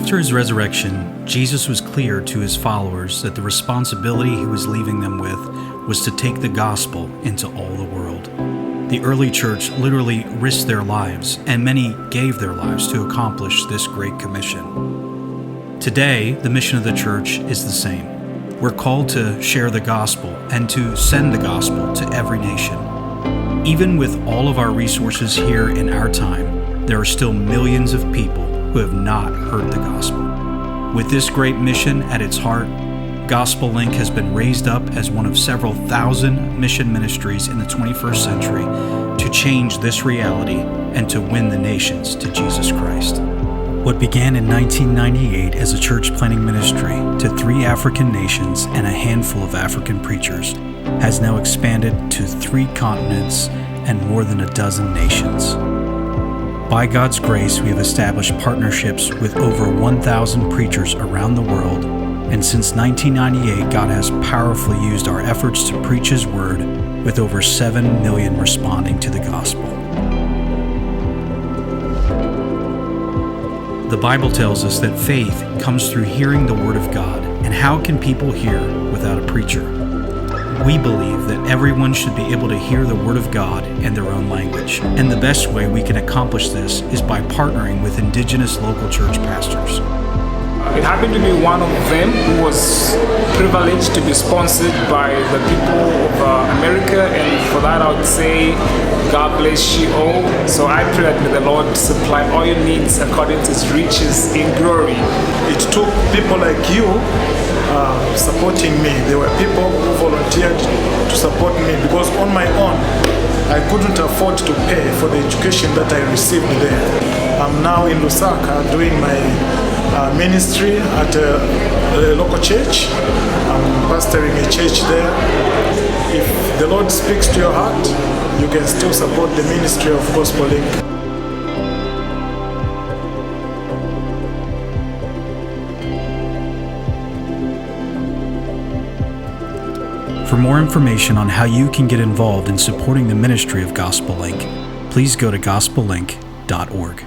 After his resurrection, Jesus was clear to his followers that the responsibility he was leaving them with was to take the gospel into all the world. The early church literally risked their lives, and many gave their lives to accomplish this great commission. Today, the mission of the church is the same. We're called to share the gospel and to send the gospel to every nation. Even with all of our resources here in our time, there are still millions of people who have not heard the gospel. With this great mission at its heart, Gospelink has been raised up as one of several thousand mission ministries in the 21st century to change this reality and to win the nations to Jesus Christ. What began in 1998 as a church planting ministry to 3 African nations and a handful of African preachers has now expanded to 3 continents and more than a dozen nations. By God's grace, we have established partnerships with over 1,000 preachers around the world, and since 1998, God has powerfully used our efforts to preach His Word, with over 7 million responding to the gospel. The Bible tells us that faith comes through hearing the Word of God, and how can people hear without a preacher? We believe that everyone should be able to hear the Word of God in their own language, and the best way we can accomplish this is by partnering with indigenous local church pastors. It happened to be one of them who was privileged to be sponsored by the people of America, and for that I would say, God bless you all. So I pray that may the Lord supply all your needs according to His riches in glory. It took people like you supporting me. There were people who volunteered to support me because on my own, I couldn't afford to pay for the education that I received there. I'm now in Lusaka doing my ministry at a local church. I'm pastoring a church there. If the Lord speaks to your heart, you can still support the ministry of Gospelink. For more information on how you can get involved in supporting the ministry of Gospelink, please go to gospelink.org.